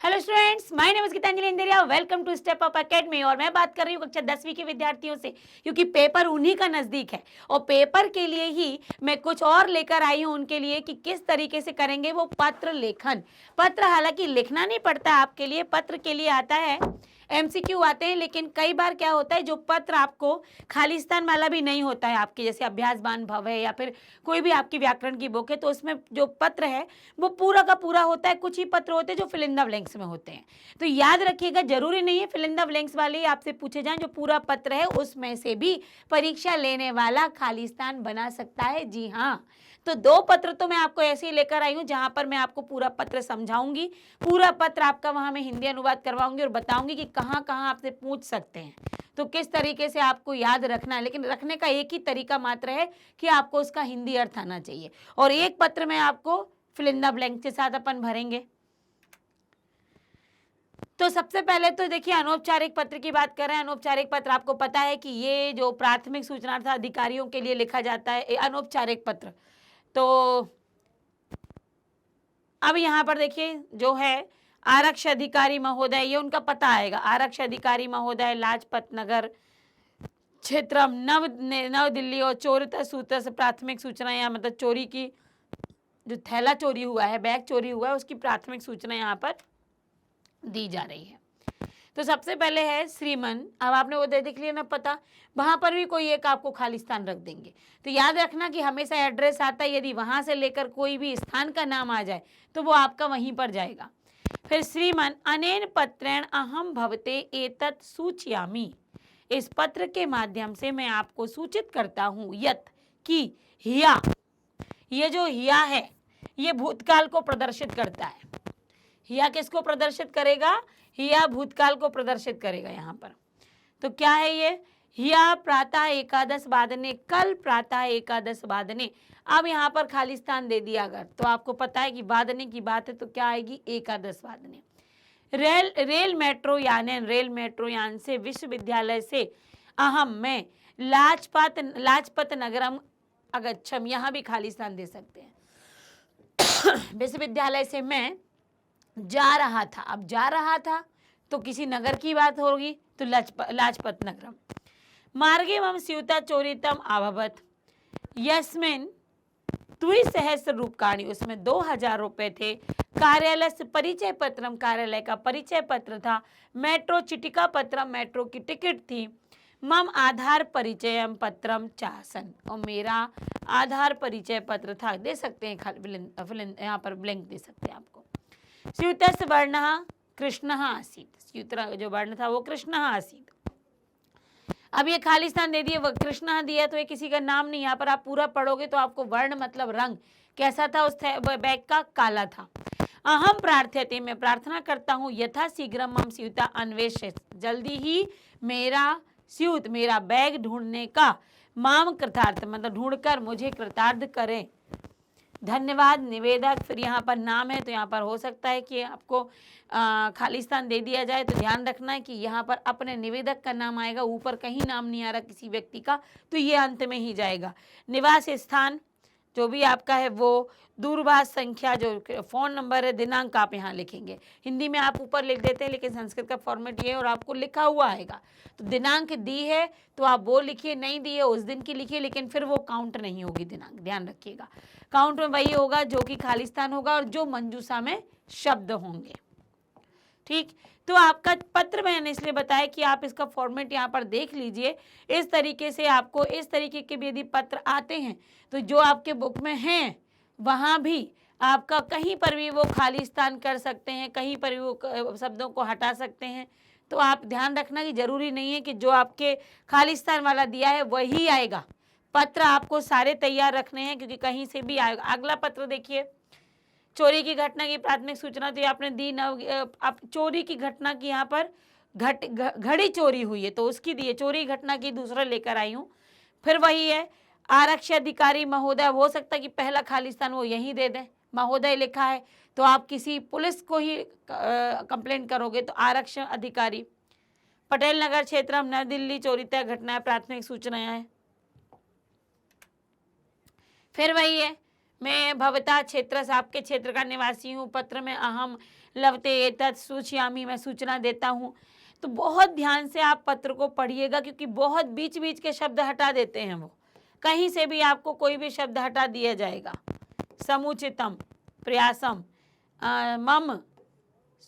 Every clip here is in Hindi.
Hello students, my name is Geetanjali Indira. Welcome to step up academy. और मैं बात कर रही हूँ कक्षा 10वीं के विद्यार्थियों से, क्योंकि पेपर उन्हीं का नजदीक है और पेपर के लिए ही मैं कुछ और लेकर आई हूँ उनके लिए कि किस तरीके से करेंगे वो पत्र लेखन। पत्र हालांकि लिखना नहीं पड़ता है आपके लिए, पत्र के लिए आता है एमसीक्यू आते हैं, लेकिन कई बार क्या होता है जो पत्र आपको खालिस्तान वाला भी नहीं होता है आपके, जैसे अभ्यासबान भव है या फिर कोई भी आपकी व्याकरण की बुक है, तो उसमें जो पत्र है वो पूरा का पूरा होता है। कुछ ही पत्र होते हैं जो फिल इन द ब्लैंक्स में होते हैं। तो याद रखिएगा, जरूरी नहीं है फिल इन द ब्लैंक्स वाले ही आपसे पूछे जाएं, जो पूरा पत्र है उसमें से भी परीक्षा लेने वाला खालिस्तान बना सकता है। जी हाँ, तो दो पत्र तो मैं आपको ऐसे ही लेकर आई हूं जहां पर मैं आपको पूरा पत्र समझाऊंगी, पूरा पत्र आपका वहां मैं हिंदी अनुवाद करवाऊंगी और बताऊंगी कि कहां कहां आपसे पूछ सकते हैं, तो किस तरीके से आपको याद रखना है। लेकिन रखने का एक ही तरीका मात्र है कि आपको उसका हिंदी अर्थ आना चाहिए। और एक पत्र में आपको फिल इन द ब्लैंक के साथ अपन भरेंगे। तो सबसे पहले तो देखिए, अनौपचारिक पत्र की बात कर रहे हैं। अनौपचारिक पत्र आपको पता है कि ये जो प्राथमिक सूचनार्थ अधिकारियों के लिए लिखा जाता है, अनौपचारिक पत्र। तो अब यहाँ पर देखिए जो है आरक्ष अधिकारी महोदय, ये उनका पता आएगा। आरक्ष अधिकारी महोदय, लाजपत नगर क्षेत्र, नव दिल्ली। और चोरित सूत्र से प्राथमिक सूचना, या मतलब चोरी की जो थैला चोरी हुआ है, बैग चोरी हुआ है, उसकी प्राथमिक सूचना यहाँ पर दी जा रही है। तो सबसे पहले है श्रीमन। अब आपने वो देख लिया ना पता, वहां पर भी कोई एक आपको खालिस्तान रख देंगे। तो याद रखना कि हमेशा एड्रेस आता है, यदि वहां से लेकर कोई भी स्थान का नाम आ जाए तो वो आपका वहीं पर जाएगा। फिर श्रीमन अनेन पत्रेण अहम भवते एतत् सूचयामि। इस पत्र के माध्यम से मैं आपको सूचित करता हूं यत कि हिया, ये जो हिया है ये भूतकाल को प्रदर्शित करता है। हिया किसको प्रदर्शित करेगा? हिया भूतकाल को प्रदर्शित करेगा यहाँ पर। तो क्या है ये? हिया प्रातः एकादश वादने, कल प्रातः एकादश वादने। अब यहाँ पर खालिस्तान दे दिया अगर, तो आपको पता है कि वादने की बात है तो क्या आएगी? एकादश वादने। रेल मेट्रो यान, रेल मेट्रो यान से विश्वविद्यालय से अहम मैं लाजपत नगरम अगच्छम, यहाँ भी खालिस्तान दे सकते हैं। विश्वविद्यालय से मैं जा रहा था। अब जा रहा था तो किसी नगर की बात होगी, तो लाजपत नगरम। मार्गे मम स्यूता चोरितम अभवत यस्मिन द्विसहस्र रूपकाणि, उसमें 2000 रुपए थे। कार्यालय से परिचय पत्रम, कार्यालय का परिचय पत्र था। मेट्रो चिटिका पत्रम, मेट्रो की टिकट थी। मम आधार परिचयम पत्रम चासन, और मेरा आधार परिचय पत्र था। दे सकते हैं यहाँ पर ब्लैंक दे सकते हैं आपको। स्यूतस्य वर्णः कृष्णः आसीत्, स्यूत जो वर्ण था वो कृष्णः आसीत्। अब ये खालिस्तान दे दिए, कृष्णः दिया तो ये किसी का नाम नहीं। यहाँ पर आप पूरा पढ़ोगे तो आपको वर्ण मतलब रंग कैसा था उस बैग का? काला था। अहम प्रार्थ्यते, मैं प्रार्थना करता हूँ, यथा शीघ्र मम स्यूता अन्वेषयत्, जल्दी ही मेरा स्यूत, मेरा बैग ढूंढने का, माम कृतार्थ मतलब ढूंढकर मुझे कृतार्थ करें। धन्यवाद निवेदक, फिर यहाँ पर नाम है तो यहाँ पर हो सकता है कि आपको खालिस्तान दे दिया जाए। तो ध्यान रखना है कि यहाँ पर अपने निवेदक का नाम आएगा, ऊपर कहीं नाम नहीं आ रहा किसी व्यक्ति का, तो ये अंत में ही जाएगा। निवास स्थान जो भी आपका है वो, दूरभाष संख्या जो फ़ोन नंबर है, दिनांक आप यहाँ लिखेंगे। हिंदी में आप ऊपर लिख देते हैं, लेकिन संस्कृत का फॉर्मेट ये है और आपको लिखा हुआ आएगा। तो दिनांक दी है तो आप वो लिखिए, नहीं दी है उस दिन की लिखिए, लेकिन फिर वो काउंट नहीं होगी दिनांक, ध्यान रखिएगा। काउंट में वही होगा जो कि खालिस्तान होगा और जो मंजूषा में शब्द होंगे। ठीक, तो आपका पत्र मैंने इसलिए बताया कि आप इसका फॉर्मेट यहाँ पर देख लीजिए। इस तरीके से आपको, इस तरीके के भी यदि पत्र आते हैं तो जो आपके बुक में हैं वहाँ भी आपका कहीं पर भी वो खालिस्तान कर सकते हैं, कहीं पर भी वो शब्दों को हटा सकते हैं। तो आप ध्यान रखना कि जरूरी नहीं है कि जो आपके खालिस्तान वाला दिया है वही आएगा। पत्र आपको सारे तैयार रखने हैं क्योंकि कहीं से भी आएगा। अगला पत्र देखिए, चोरी की घटना की प्राथमिक सूचना तो आपने दी। अब चोरी की घटना की यहाँ पर घड़ी चोरी हुई है तो उसकी दी है, चोरी घटना की दूसरा लेकर आई हूँ। फिर वही है आरक्षी अधिकारी महोदय, हो सकता है कि पहला खालिस्तान वो यहीं दे दें, महोदय लिखा है तो आप किसी पुलिस को ही कंप्लेंट करोगे तो आरक्षण अधिकारी। पटेल नगर क्षेत्र, नई दिल्ली, चोरिता घटना प्राथमिक सूचना है। फिर वही है, मैं भवता क्षेत्र से, आपके क्षेत्र का निवासी हूँ। पत्र में अहम लवते एतत् सूचयामि, मैं सूचना देता हूँ। तो बहुत ध्यान से आप पत्र को पढ़िएगा, क्योंकि बहुत बीच बीच के शब्द हटा देते हैं वो, कहीं से भी आपको कोई भी शब्द हटा दिया जाएगा। समुचितम, प्रयासम, मम,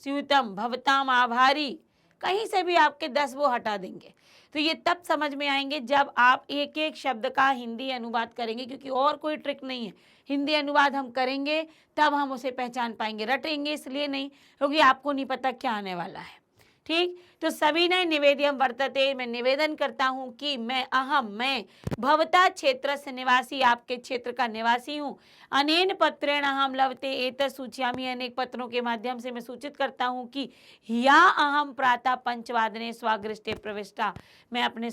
स्यूतम, भवताम, आभारी, कहीं से भी आपके 10 वो हटा देंगे। तो ये तब समझ में आएंगे जब आप एक एक शब्द का हिंदी अनुवाद करेंगे, क्योंकि और कोई ट्रिक नहीं है। हिंदी अनुवाद हम करेंगे तब हम उसे पहचान पाएंगे, रटेंगे इसलिए नहीं, क्योंकि आपको नहीं पता क्या आने वाला है। ठीक, तो सविनय निवेद्यम वर्तते, मैं निवेदन करता हूँ कि मैं भवता क्षेत्र से निवासी, आपके क्षेत्र का निवासी हूँ। अनेन पत्रेण अहम लवते एतत् सूचयामि, अनेक पत्रों के माध्यम से मैं सूचित करता हूँ कि या अहम प्रातः 5 वादने स्वागृष्टे प्रविष्टा, मैं अपने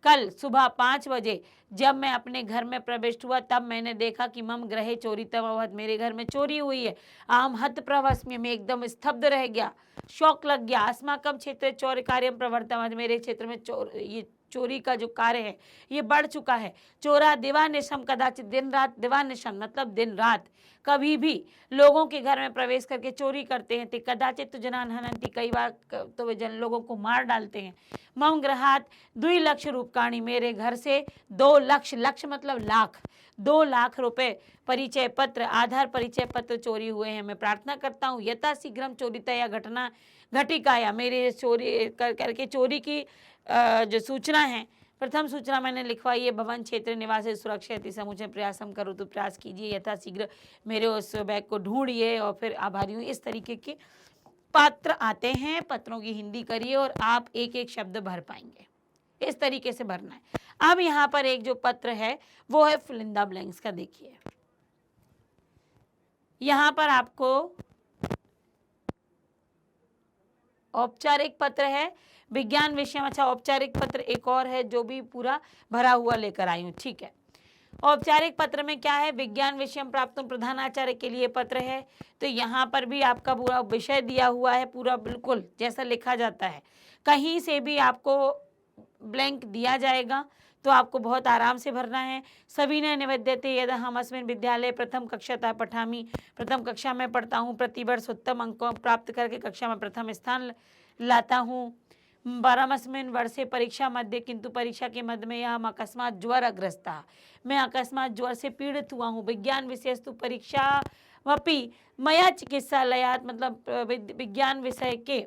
कल सुबह 5 बजे जब मैं अपने घर में प्रविष्ट हुआ, तब मैंने देखा कि मम गृहे चोरितम अभवत्, मेरे घर में चोरी हुई है। अहम हतप्रभस्मि, मैं एकदम स्तब्ध रह गया, शौक लग गया। अस्माकं क्षेत्रे चौर्य कार्यम प्रवर्तम, मेरे क्षेत्र में ये चोरी का जो कार्य है ये बढ़ चुका है। चोरा दिवानिशम कदाचित, दिन रात, दिवानिशम मतलब दिन रात, कभी भी लोगों के घर में प्रवेश करके चोरी करते हैं। ते कदाचित तो जनान हनंती, कई बार तो वे जन लोगों को मार डालते हैं। मम गृहात 2 लाख रूपकाणी, मेरे घर से 2 लाख, लक्ष मतलब लाख, 2 लाख रुपए परिचय पत्र, आधार परिचय पत्र चोरी हुए हैं। मैं प्रार्थना करता हूँ यथाशीघ्रम चोरिता या घटना घटिकाया, मेरे चोरी करके चोरी की जो सूचना है, प्रथम सूचना मैंने लिखवाई है। भवन क्षेत्र निवासी सुरक्षित समुचे प्रयासम करो, तो प्रयास कीजिए यथाशीघ्र मेरे उस बैग को ढूंढिए। और फिर आभारी हूँ। इस तरीके के पत्र आते हैं, पत्रों की हिंदी करिए और आप एक एक शब्द भर पाएंगे। इस तरीके से भरना है। अब यहाँ पर एक जो पत्र है वो है फिल इन द ब्लैंक्स का। देखिए यहाँ पर आपको औपचारिक पत्र है, विज्ञान विषय, अच्छा औपचारिक पत्र एक और है जो भी पूरा भरा हुआ लेकर आई हूँ। ठीक है, औपचारिक पत्र में क्या है, विज्ञान विषय प्राप्त प्रधानाचार्य के लिए पत्र है। तो यहाँ पर भी आपका पूरा विषय दिया हुआ है, पूरा बिल्कुल जैसा लिखा जाता है, कहीं से भी आपको ब्लैंक दिया जाएगा, तो आपको बहुत आराम से भरना है। सविनय निवेद्यते यद हम अस्मिन् विद्यालय प्रथम कक्षातः पठामि, प्रथम कक्षा में पढ़ता हूँ, प्रतिवर्ष उत्तम अंकों प्राप्त करके कक्षा में प्रथम स्थान लाता हूँ। परमस्मिन् वर्षे परीक्षा मध्य, किंतु परीक्षा के मध्य में यह अकस्मात ज्वरग्रस्ता, मैं अकस्मात ज्वर से पीड़ित हुआ हूँ। विज्ञान विषयस्तु परीक्षा वपि मया चिकित्सालयात, मतलब विज्ञान विषय के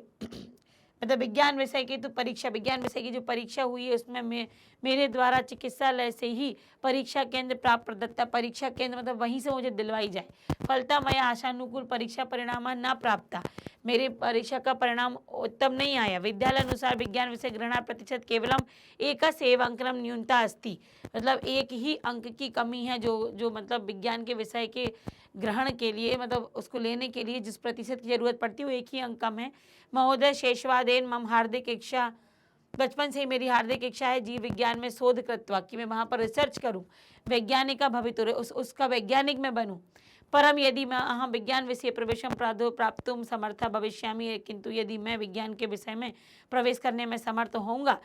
मतलब विज्ञान विषय की तो परीक्षा, विज्ञान विषय की जो परीक्षा हुई है उसमें मेरे द्वारा चिकित्सालय से ही परीक्षा केंद्र प्राप्त प्रदत्ता, परीक्षा केंद्र मतलब वहीं से मुझे दिलवाई जाए। फलता मया आशानुकूल परीक्षा परिणाम न प्राप्ता, मेरे परीक्षा का परिणाम उत्तम नहीं आया। विद्यालय अनुसार विज्ञान विषय ग्रहण प्रतिशत केवलम 1 अंकनम न्यूनता अस्ति, मतलब 1 ही अंक की कमी है जो मतलब विज्ञान के विषय के ग्रहण के लिए, मतलब उसको लेने के लिए जिस प्रतिशत की जरूरत पड़ती है वो 1 ही अंक कम है। महोदय शेषवादेन मम हार्दिक इच्छा, बचपन से ही मेरी हार्दिक इच्छा है जीव विज्ञान में शोध कृत्वा, कि मैं वहाँ पर रिसर्च करूँ, वैज्ञानिका भवितुर, उसका वैज्ञानिक मैं बनूँ। परम यदि मैं अहम विज्ञान विषय प्रवेशम प्राप्तुम समर्था भविष्यामि, किंतु यदि मैं विज्ञान के विषय में प्रवेश करने में समर्थ होऊंगा,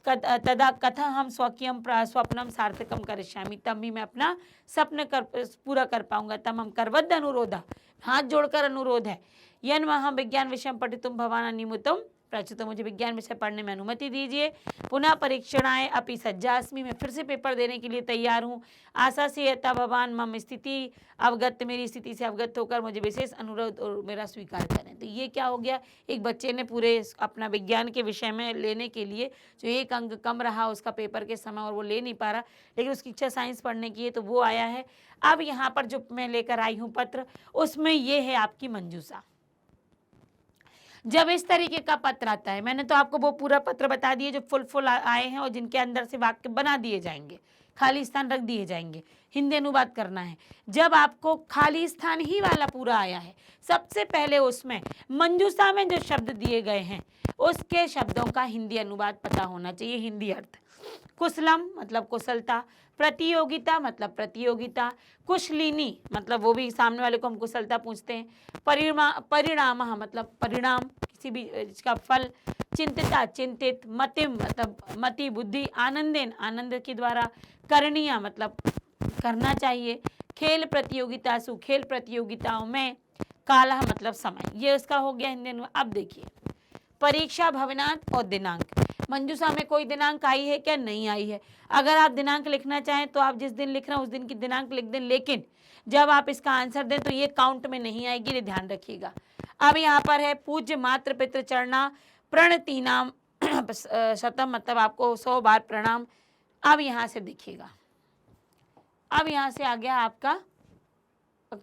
तदा कथा हम स्वकीयम स्वप्नम सार्थकम करिष्यामि, तब भी मैं अपना स्वप्न पूरा कर पाऊंगा। तम हम करवद्ध अनुरोधा, हाथ जोड़कर अनुरोध है, यन हम विज्ञान विषय पठितुम भवान निमुतम प्रचुत, मुझे विज्ञान विषय पढ़ने में अनुमति दीजिए। पुनः परीक्षणाएं अपि सज्जास्मि, मैं फिर से पेपर देने के लिए तैयार हूँ। आशा से यथा भगवान मम स्थिति अवगत, मेरी स्थिति से अवगत होकर मुझे विशेष अनुरोध और मेरा स्वीकार करें। तो ये क्या हो गया, एक बच्चे ने पूरे अपना विज्ञान के विषय में लेने के लिए जो 1 अंक कम रहा उसका पेपर के समय और वो ले नहीं पा रहा, लेकिन उसकी इच्छा साइंस पढ़ने की है, तो वो आया है। अब यहाँ पर जो मैं लेकर आई हूँ पत्र, उसमें ये है आपकी मंजूषा। जब इस तरीके का पत्र आता है, मैंने तो आपको वो पूरा पत्र बता दिए जो फुल आए हैं और जिनके अंदर से वाक्य बना दिए जाएंगे, खाली स्थान रख दिए जाएंगे, हिंदी अनुवाद करना है। जब आपको खाली स्थान ही वाला पूरा आया है, सबसे पहले उसमें मंजूषा में जो शब्द दिए गए हैं उसके शब्दों का हिंदी अनुवाद पता होना चाहिए, हिंदी अर्थ। कुशलम मतलब कुशलता, प्रतियोगिता मतलब प्रतियोगिता, कुशलिनी मतलब वो भी सामने वाले को हम कुशलता पूछते हैं, परिणाम मतलब परिणाम किसी भी इसका फल, चिंतिता चिंतित, मतिम मतलब मति बुद्धि, आनंदेन आनंद के द्वारा, करणीय मतलब करना चाहिए, खेल प्रतियोगिता सु खेल प्रतियोगिताओं में, काला मतलब समय, ये उसका हो गया हिंदी अनुवाद। अब देखिए परीक्षा भवनांत और दिनांक, मंजूषा में कोई दिनांक आई है क्या? नहीं आई है। अगर आप दिनांक लिखना चाहें तो आप जिस दिन लिख रहे हैं उस दिन की दिनांक लिख दें, लेकिन जब आप इसका आंसर दें तो ये काउंट में नहीं आएगी, ये ध्यान रखिएगा। अब यहाँ पर है पूज्य मातृ पितृ चरणा प्रणतीनाम शतम, मतलब आपको 100 बार प्रणाम। अब यहाँ से देखिएगा, अब यहाँ से आ गया आपका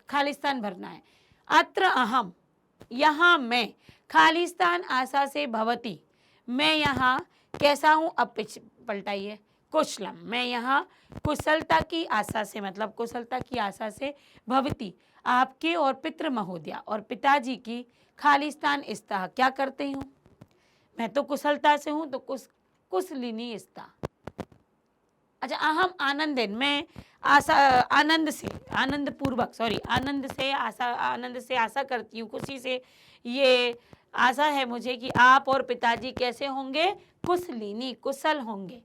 खालिस्तान भरना है। अत्र अहम, यहाँ मैं, खालिस्तान आशा से भवती, मैं यहाँ कैसा हूँ? अब पलटाइए, कुशलम, मैं यहाँ कुशलता की आशा से, मतलब कुशलता की आशा से, भवती आपके और पितृ महोदया और पिताजी की, खालिस्तान इस्ता क्या करते हूँ? मैं तो कुशलता से हूँ, तो कुशलिनी इस्ता। अच्छा, अहम आनंदन, मैं आशा आनंद से, आनंद पूर्वक, सॉरी, आनंद से आशा करती हूँ, खुशी से ये आशा है मुझे कि आप और पिताजी कैसे होंगे? कुशलिनी, कुशल होंगे।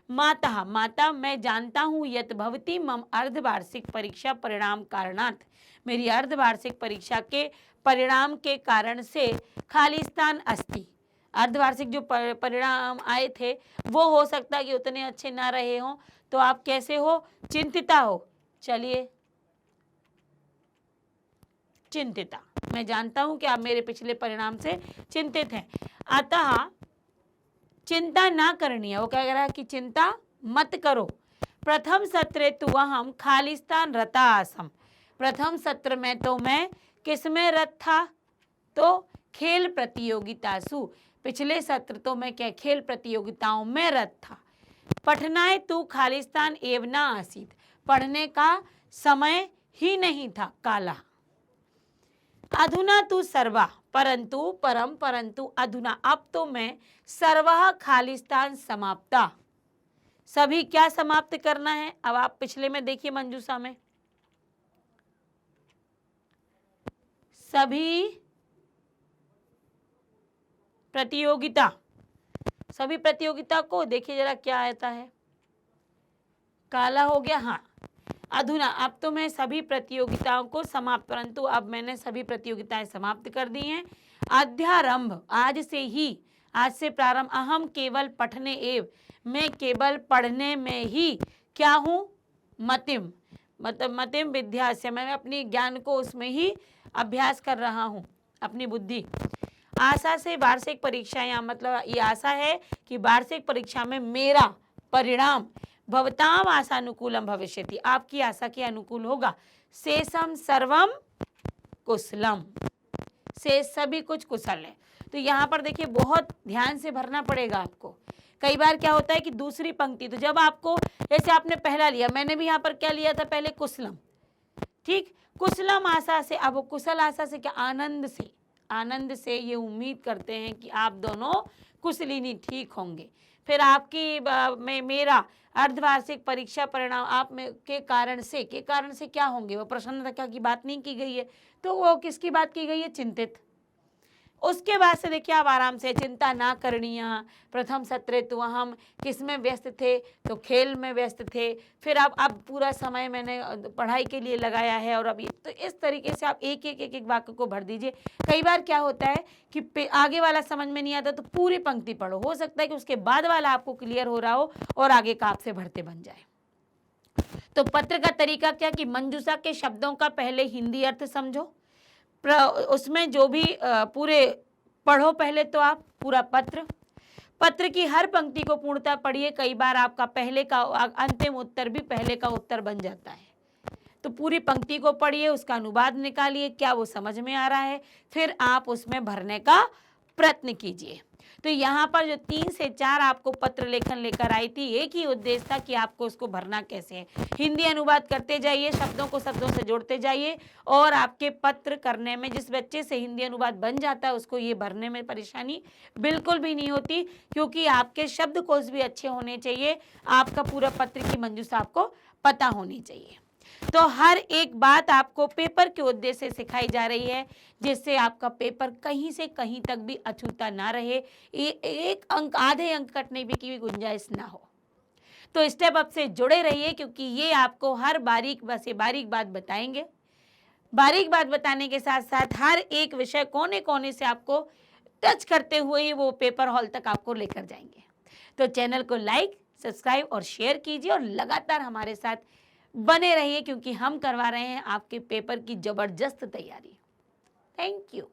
माता, माता मैं जानता हूँ, यत भवती मम अर्धवार्षिक परीक्षा परिणाम कारणात्, मेरी अर्धवार्षिक परीक्षा के परिणाम के कारण से खालिस्तान अस्ति, अर्धवार्षिक जो परिणाम आए थे वो हो सकता है कि उतने अच्छे ना रहे हों, तो आप कैसे हो? चिंतिता हो। चलिए, चिंतिता, मैं जानता हूं कि आप मेरे पिछले परिणाम से चिंतित हैं। अतः चिंता ना करनी है, वो क्या कह रहा है कि चिंता मत करो। प्रथम सत्रे तु अहम खालिस्तान रता आसम, प्रथम सत्र में तो मैं किस में रत था? तो खेल प्रतियोगितासु, पिछले सत्र तो मैं क्या खेल प्रतियोगिताओं में रत था। पठनाए तू खालिस्तान एव ना आसीत, पढ़ने का समय ही नहीं था, काला। अधुना तू सर्वा, परंतु परम परंतु अधुना, अब तो मैं सर्वः खालिस्तान समाप्ता, सभी क्या समाप्त करना है? अब आप पिछले में देखिए मंजूषा में, सभी प्रतियोगिता, सभी प्रतियोगिता को देखिए जरा क्या आता है, काला हो गया। हाँ, अधुना, अब तो मैं सभी प्रतियोगिताओं को समाप्त, परंतु अब मैंने सभी प्रतियोगिताएं समाप्त कर दी हैं। अध्यारंभ, आज से ही, आज से प्रारंभ, अहम केवल पठने एव, मैं केवल पढ़ने में ही क्या हूँ? मतिम, मतलब मतिम विद्या से, मैं अपनी ज्ञान को उसमें ही अभ्यास कर रहा हूँ, अपनी बुद्धि। आशा से वार्षिक परीक्षा, या मतलब ये आशा है कि वार्षिक परीक्षा में मेरा परिणाम भवताम आशानुकूलम भविष्यति, आपकी आशा के अनुकूल होगा। शेषम सर्वम कुशलम, से सभी कुछ कुशल है। तो यहाँ पर देखिए बहुत ध्यान से भरना पड़ेगा आपको। कई बार क्या होता है कि दूसरी पंक्ति, तो जब आपको, जैसे आपने पहला लिया, मैंने भी यहाँ पर क्या लिया था पहले? कुशलम, ठीक, कुशलम आशा से, अब कुशल आशा से क्या? आनंद से, आनंद से ये उम्मीद करते हैं कि आप दोनों कुशलिनी ठीक होंगे। फिर आपकी में मेरा अर्धवार्षिक परीक्षा परिणाम आप में के कारण से क्या होंगे? वो प्रसन्नता की बात नहीं की गई है, तो वो किसकी बात की गई है? चिंतित। उसके बाद से देखिए आप आराम से, चिंता ना करनी। प्रथम सत्रे तो हम किस में व्यस्त थे? तो खेल में व्यस्त थे। फिर अब पूरा समय मैंने पढ़ाई के लिए लगाया है, और अभी तो इस तरीके से आप एक एक वाक्य को भर दीजिए। कई बार क्या होता है कि आगे वाला समझ में नहीं आता तो पूरी पंक्ति पढ़ो, हो सकता है कि उसके बाद वाला आपको क्लियर हो रहा हो और आगे का आपसे भरते बन जाए। तो पत्र का तरीका क्या कि मंजूषा के शब्दों का पहले हिंदी अर्थ समझो, उसमें जो भी पूरे पढ़ो, पहले तो आप पूरा पत्र की हर पंक्ति को पूर्णतः पढ़िए। कई बार आपका पहले का अंतिम उत्तर भी पहले का उत्तर बन जाता है। तो पूरी पंक्ति को पढ़िए, उसका अनुवाद निकालिए, क्या वो समझ में आ रहा है, फिर आप उसमें भरने का प्रयत्न कीजिए। तो यहाँ पर जो 3 से 4 आपको पत्र लेखन लेकर आई थी, एक ही उद्देश्य था कि आपको उसको भरना कैसे है। हिंदी अनुवाद करते जाइए, शब्दों को शब्दों से जोड़ते जाइए, और आपके पत्र करने में जिस बच्चे से हिंदी अनुवाद बन जाता है उसको ये भरने में परेशानी बिल्कुल भी नहीं होती, क्योंकि आपके शब्दकोश भी अच्छे होने चाहिए, आपका पूरा पत्र की मंजूषा आपको पता होनी चाहिए। तो हर एक बात आपको पेपर के उद्देश्य से सिखाई जा रही है, जिससे आपका पेपर कहीं से कहीं तक भी अछूता ना रहे, एक अंक आधे अंक कटने की भी गुंजाइश ना हो। तो स्टेप अप से जुड़े रहिए, क्योंकि ये आपको हर बारीक बात बताएंगे। बारीक बात बताने के साथ साथ हर एक विषय कोने कोने से आपको टच करते हुए ही वो पेपर हॉल तक आपको लेकर जाएंगे। तो चैनल को लाइक, सब्सक्राइब और शेयर कीजिए और लगातार हमारे साथ बने रहिए, क्योंकि हम करवा रहे हैं आपके पेपर की जबरदस्त तैयारी। Thank you.